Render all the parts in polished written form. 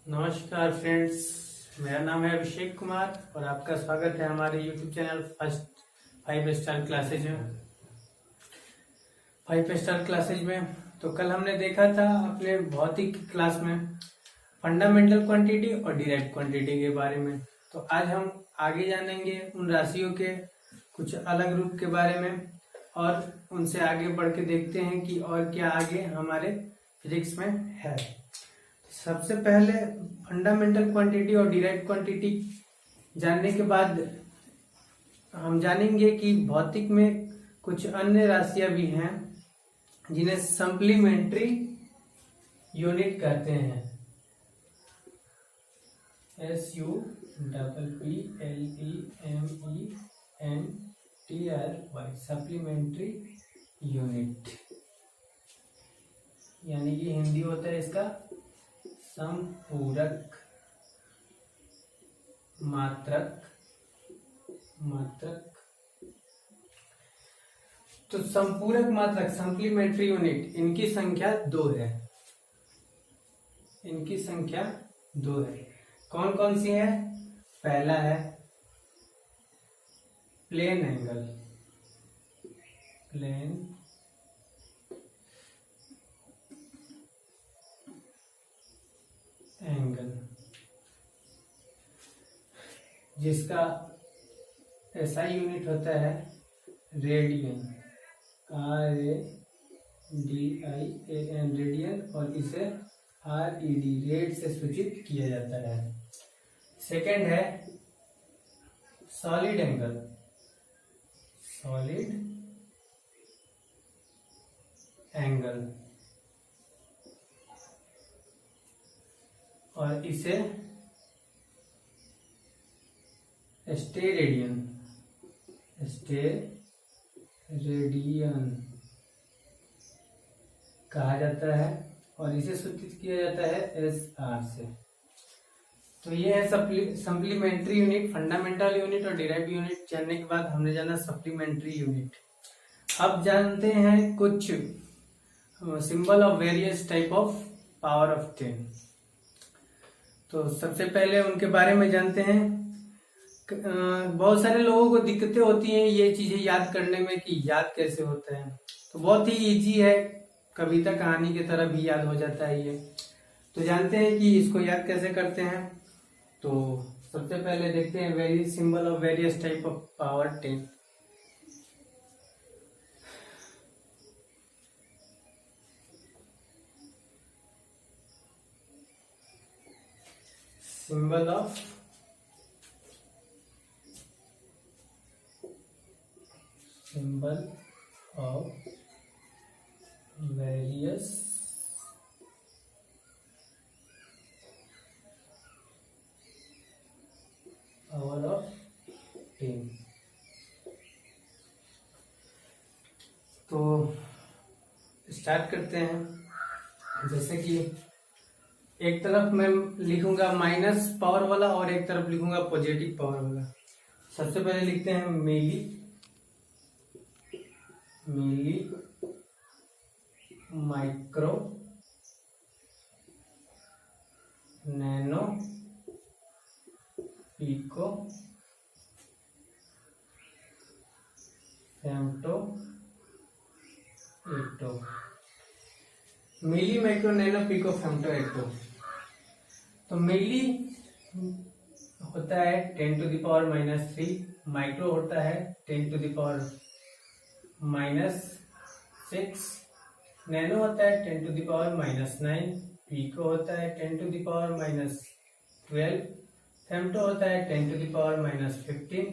नमस्कार फ्रेंड्स, मेरा नाम है अभिषेक कुमार और आपका स्वागत है हमारे YouTube channel first 5 star classes में। 5 स्टार क्लासेज में तो कल हमने देखा था अपने भौतिक क्लास में फंडामेंटल क्वांटिटी और डिराइव्ड क्वांटिटी के बारे में। तो आज हम आगे जानेंगे उन राशियों के कुछ अलग रूप के बारे में और उनसे आगे बढ़ के देखते हैं कि और क्या आगे हमारे फिजिक्स में है। सबसे पहले फंडामेंटल क्वांटिटी और डिराइव्ड क्वांटिटी जानने के बाद हम जानेंगे कि भौतिक में कुछ अन्य राशियां भी हैं जिन्हें सप्लीमेंट्री यूनिट कहते हैं। SUPPLEMENTRY सप्लीमेंट्री यूनिट, यानी कि हिंदी होता है इसका संपूरक मात्रक। तो संपूरक मात्रक सप्लीमेंट्री यूनिट इनकी संख्या 2 है। कौन कौन सी है? पहला है प्लेन एंगल, जिसका SI यूनिट होता है रेडियन, RADIAN रेडियन, और इसे RED रेड से सूचित किया जाता है। सेकंड है सॉलिड एंगल, और इसे स्टेरेडियन कहा जाता है, और इसे सूचित किया जाता है SR से। तो ये है सप्लीमेंट्री यूनिट, फंडामेंटल यूनिट और डिराइव्ड यूनिट। जानने के बाद हमने जाना सप्लीमेंट्री यूनिट। अब जानते हैं कुछ symbol of various type of power of 10। तो सबसे पहले उनके बारे में जानते हैं। बहुत सारे लोगों को दिक्कतें होती हैं ये चीजें याद करने में कि याद कैसे होता है। तो बहुत ही इजी है, कविता कहानी की तरह भी याद हो जाता है ये। तो जानते हैं कि इसको याद कैसे करते हैं। तो सबसे पहले देखते हैं various symbol of various type of power 10। Symbol of various power of 10। तो स्टार्ट करते हैं। जैसे कि एक तरफ मैं लिखूंगा माइनस पावर वाला और एक तरफ लिखूंगा पॉजिटिव पावर वाला। सबसे पहले लिखते हैं milli micro nano pico femto atto. Milli micro nano pico femto atto. तो मिली होता है 10⁻⁻3, माइक्रो होता है 10⁻⁻6, नैनो होता है 10⁻⁻9, पिको होता है 10⁻⁻12, फेम्टो होता है 10⁻⁻15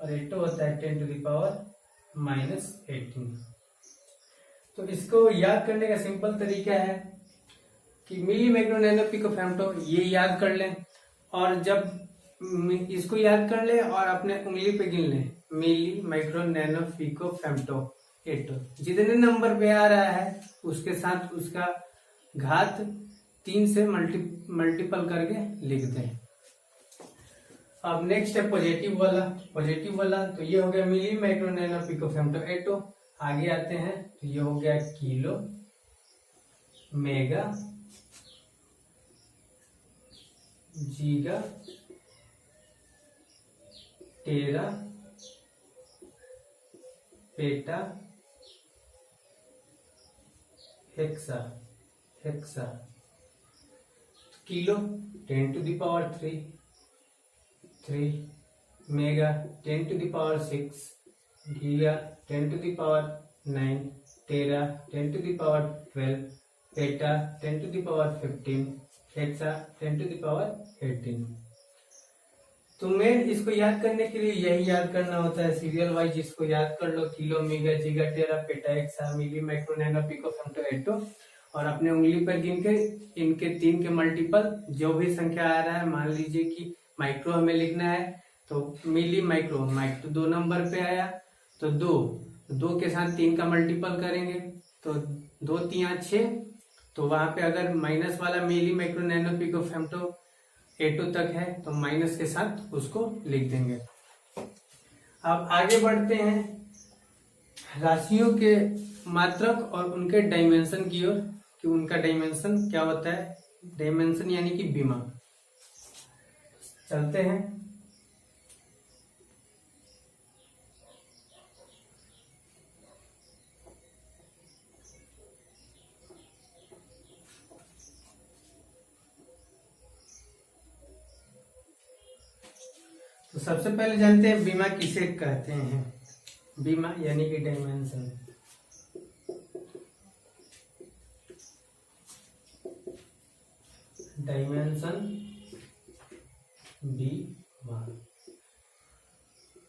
और एटो होता है 10⁻⁻18। तो इसको याद करने का सिंपल तरीका है कि milli micro nano pico femto ये याद कर लें, और जब इसको याद कर ले और अपने उंगली पे गिन ले milli micro nano pico femto atto. जितने नंबर पे आ रहा है उसके साथ उसका घात 3 से मल्टीपल करके लिख दें। अब नेक्स्ट है पॉजिटिव वाला। तो ये हो गया milli micro nano pico femto atto. आगे आते हैं तो ये हो गया kilo mega giga tera peta hexa hexa kilo 10⁻³ 3 mega 10⁻⁶ giga 10⁻⁹ tera 10⁻12 peta 10⁻15 hexa 10⁻18। तो मेन इसको याद करने के लिए यही याद करना होता है, सीरियल वाइज इसको याद कर लो, kilo mega giga tera peta hexa milli micro nano pico femto atto, और अपने उंगली पर गिन के इनके 3 के मल्टीपल जो भी संख्या आ रहा है, मान लीजिए कि माइक्रो हमें लिखना है तो मिली माइक्रो, माइक्रो 2 नंबर पे आया तो 2 के साथ 3 का मल्टीपल करेंगे तो 2 3 6, तो वहां पे अगर माइनस वाला milli micro nano pico femto atto तक है तो माइनस के साथ उसको लिख देंगे। अब आगे बढ़ते हैं राशियों के मात्रक और उनके डायमेंशन की ओर, कि उनका डायमेंशन क्या होता है, डायमेंशन यानी कि बीमा। चलते हैं। तो सबसे पहले जानते हैं बीमा किसे कहते हैं। बीमा यानी कि डायमेंशन। डायमेंशन बीमा।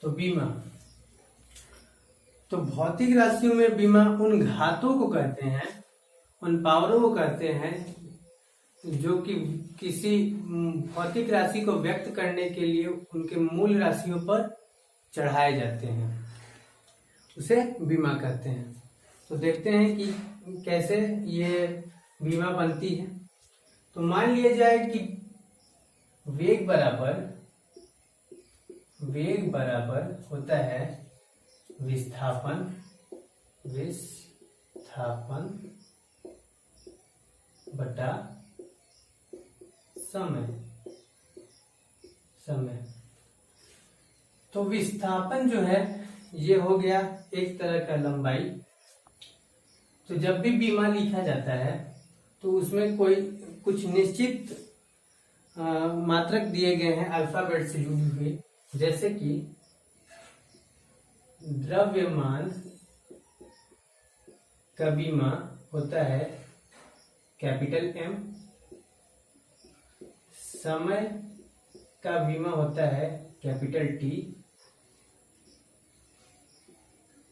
तो बीमा तो भौतिक राशियों में बीमा उन घातों को कहते हैं, उन पावरों को कहते हैं जो कि किसी भौतिक राशि को व्यक्त करने के लिए उनके मूल राशियों पर चढ़ाए जाते हैं, उसे बीमा कहते हैं। तो देखते हैं कि कैसे ये बीमा बनती है। तो मान लिया जाए कि वेग बराबर होता है विस्थापन बटा समय। तो विस्थापन जो है ये हो गया एक तरह का लंबाई। तो जब भी बीमा लिखा जाता है तो उसमें कोई कुछ निश्चित मात्रक दिए गए हैं अल्फाबेट से जुड़ी हुई, जैसे कि द्रव्यमान का बीमा होता है कैपिटल M, समय का बीमा होता है कैपिटल T,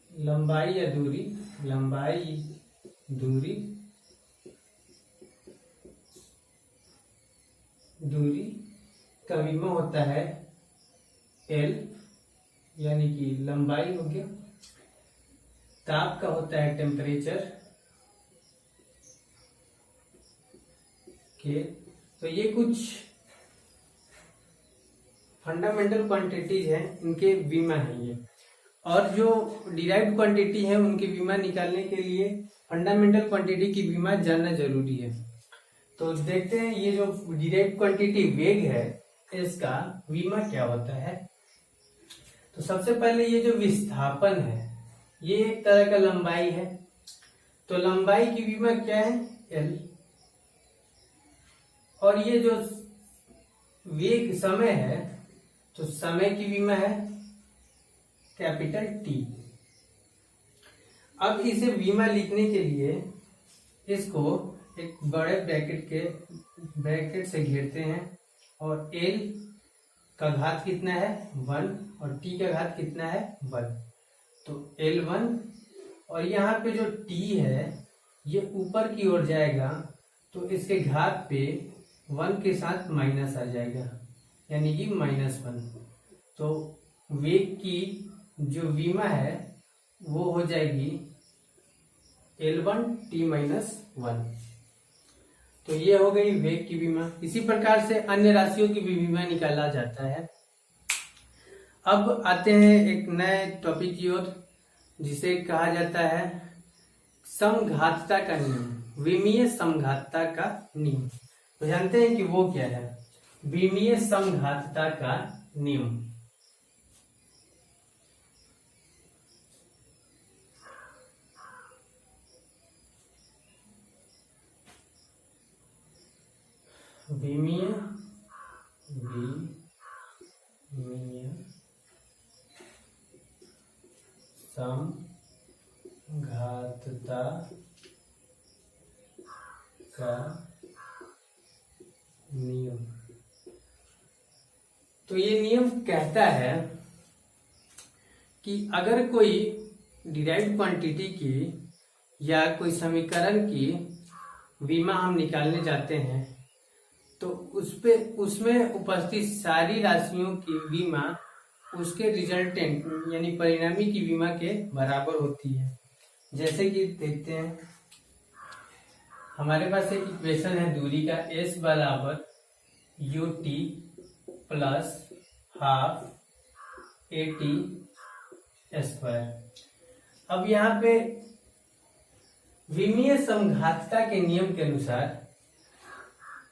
लंबाई या दूरी का बीमा होता है L, यानी कि लंबाई हो गया। ताप का होता है टेम्परेचर के। तो ये कुछ फंडामेंटल क्वांटिटीज हैं, इनके बीमा है ये। और जो डिराइव्ड क्वांटिटी है उनकी बीमा निकालने के लिए फंडामेंटल क्वांटिटी की बीमा जानना जरूरी है। तो देखते हैं ये जो डिराइव्ड क्वांटिटी वेग है इसका बीमा क्या होता है। तो सबसे पहले ये जो विस्थापन है ये एक तरह का लंबाई है। तो लंबाई की बीमा क्या है L, और ये जो वेग समय है तो समय की बीमा है कैपिटल T। अब इसे बीमा लिखने के लिए इसको एक बड़े ब्रैकेट से घेरते हैं, और L का घात कितना है 1 और T का घात कितना है 1। तो L1, और यहाँ पे जो T है ये ऊपर की ओर जाएगा तो इसके घात पे 1 के साथ माइनस आ जाएगा, यानी कि -1। तो वेग की जो बीमा है वो हो जाएगी L1 T-1। तो ये हो गई वेग की बीमा। इसी प्रकार से अन्य राशियों की भी बीमा निकाला जाता है। अब आते हैं एक नए टॉपिक की ओर जिसे कहा जाता है समघातता का नियम, विमीय समघातता का नियम। तो जानते हैं कि वो क्या है। विमीय समघातता का नियम। विमीय समघातता का नियम। तो ये नियम कहता है कि अगर कोई डिराइव्ड क्वांटिटी की या कोई समीकरण की विमा हम निकालने जाते हैं तो उसमें उपस्थित सारी राशियों की विमा उसके रिजल्टेंट यानी परिणामी की विमा के बराबर होती है। जैसे कि देखते हैं, हमारे पास एक इक्वेशन है दूरी का, s बराबर ut plus half at square. अब यहाँ पे विमीय समघातता के नियम के अनुसार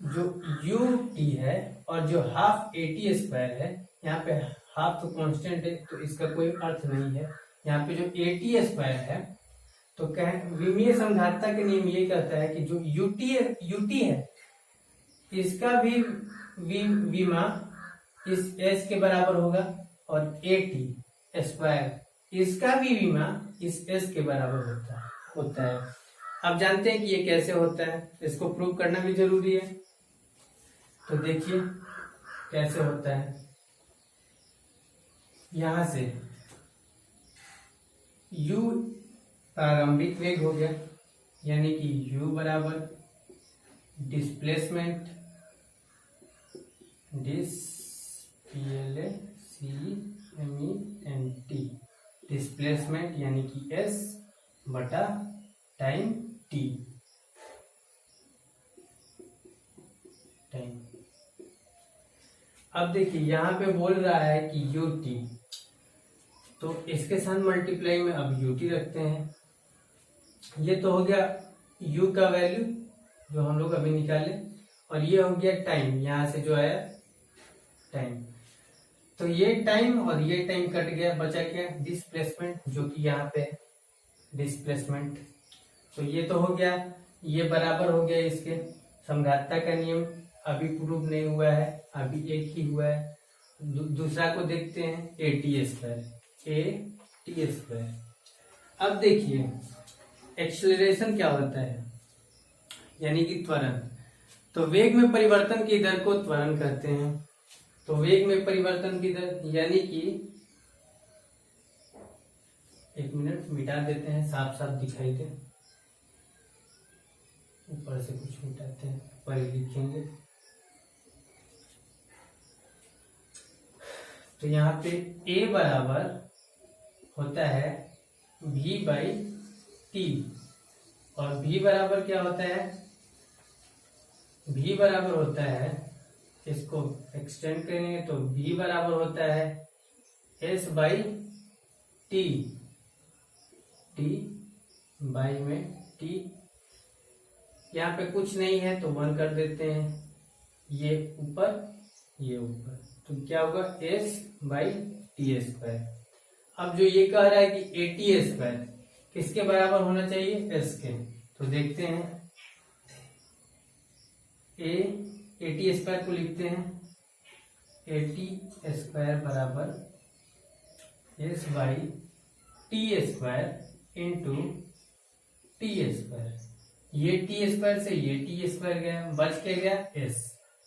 जो ut है और जो हाफ at स्क्वायर है, यहाँ पे हाफ तो कांस्टेंट है तो इसका कोई अर्थ नहीं है। यहाँ पे जो at स्क्वायर है तो विमीय समघातता के नियम ये कहता है कि जो ut है इसका भी विमा इस s के बराबर होगा और at स्क्वायर इसका भी विमा इस s के बराबर होता है। अब जानते हैं कि ये कैसे होता है, इसको प्रूव करना भी जरूरी है। तो देखिए कैसे होता है। यहां से u प्रारंभिक वेग हो गया, यानी कि u बराबर डिस्प्लेसमेंट डिस्प्लेसमेंट यानी कि s बटा टाइम t टाइम। अब देखिए यहाँ पे बोल रहा है कि ut, तो इसके साथ मल्टीप्लाई में अब ut रखते हैं। ये तो हो गया u का वैल्यू जो हम लोग अभी निकाले, और ये हो गया टाइम, यहां से जो आया टाइम। तो ये टाइम और ये टाइम कट गया, बचा क्या डिस्प्लेसमेंट, जो कि यहाँ पे डिस्प्लेसमेंट। तो ये तो हो गया, ये बराबर हो गया इसके। समघातता का नियम अभी प्रूव नहीं हुआ है, अभी एक ही हुआ है। दूसरा को देखते हैं, at स्क्वायर। अब देखिए एक्सेलरेशन क्या होता है, यानी कि त्वरण। तो वेग में परिवर्तन की दर को त्वरण कहते हैं। तो वेग में परिवर्तन की दर यानी कि, एक मिनट मिटा देते हैं, साफ साफ दिखाई दे, ऊपर से कुछ मिटाते हैं, ऊपर ही लिखेंगे। तो यहाँ पे a बराबर होता है v बाई टी, और v बराबर क्या होता है, v बराबर होता है, इसको एक्सटेंड करेंगे तो v बराबर होता है s by T, T by में टी। यहाँ पे कुछ नहीं है तो 1 कर देते हैं, ये ऊपर ये ऊपर, तो क्या होगा s बाई टी स्क्वायर। अब जो ये कह रहा है कि at स्क्वायर किसके बराबर होना चाहिए, s के, तो देखते हैं at स्क्वायर को लिखते हैं at स्क्वायर बराबर s by T square into T square. ये टी स्क्वायर से ये टी स्क्वायर गया, बच के गया s,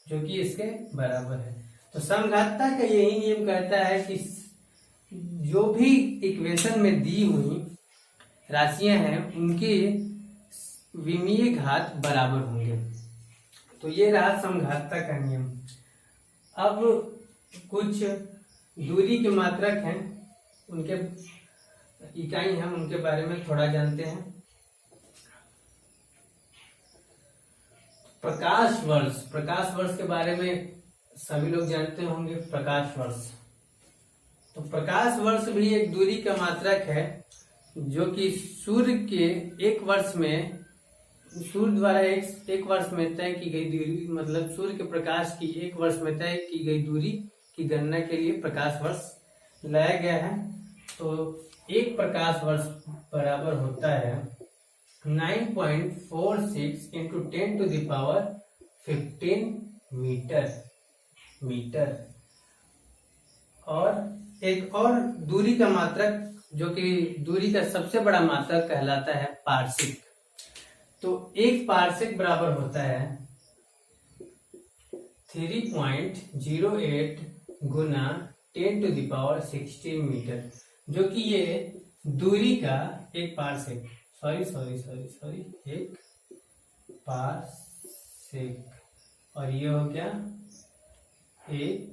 जो कि इसके बराबर है। तो समघातता का यही नियम कहता है कि जो भी इक्वेशन में दी हुई राशियां हैं उनके विमीय घात बराबर होंगे। तो ये रहा समघातता का नियम। अब कुछ दूरी के मात्रक हैं, उनके इकाई हैं, उनके बारे में थोड़ा जानते हैं। प्रकाश वर्ष के बारे में सभी लोग जानते होंगे। प्रकाश वर्ष, तो प्रकाश वर्ष भी एक दूरी का मात्रक है जो कि सूर्य के एक वर्ष में सूर्य द्वारा एक वर्ष में तय की गई दूरी, मतलब सूर्य के प्रकाश की एक वर्ष में तय की गई दूरी की गणना के लिए प्रकाश वर्ष लाया गया है। तो एक प्रकाश वर्ष बराबर होता है 9.46 इंटू 10⁻15 मीटर। और एक और दूरी का मात्रक, जो कि दूरी का सबसे बड़ा मात्रक कहलाता है पारसिक। तो एक पारसिक बराबर होता है 3.08 गुना 10⁻16 मीटर, जो कि ये दूरी का एक पारसिक, एक पारसिक, और ये हो गया एक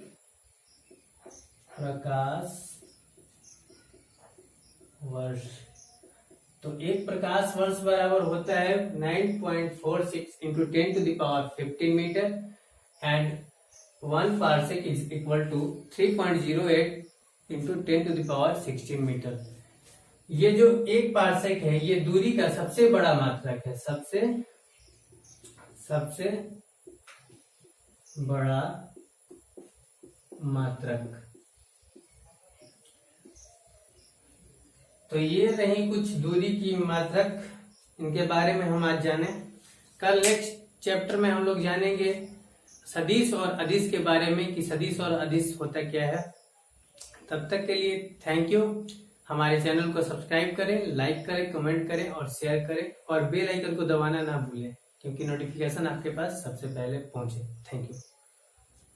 प्रकाश वर्ष। तो एक प्रकाश वर्ष बराबर होता है 9.46 into 10⁻15 meter and 1 parsec is equal to 3.08 into 10⁻16 meter. ये जो एक पारसेक है ये दूरी का सबसे बड़ा मात्रक है, सबसे बड़ा मात्रक। तो ये रही कुछ दूरी की मात्रक, इनके बारे में हम आज जाने। कल नेक्स्ट चैप्टर में हम लोग जानेंगे सदिश और अदिश के बारे में कि सदिश और अदिश होता क्या है। तब तक के लिए थैंक यू। हमारे चैनल को सब्सक्राइब करें, लाइक करें, कमेंट करें और शेयर करें, और बेल आइकन को दबाना ना भूलें क्योंकि नोटिफिकेशन आपके पास सबसे पहले पहुंचे। Thank you.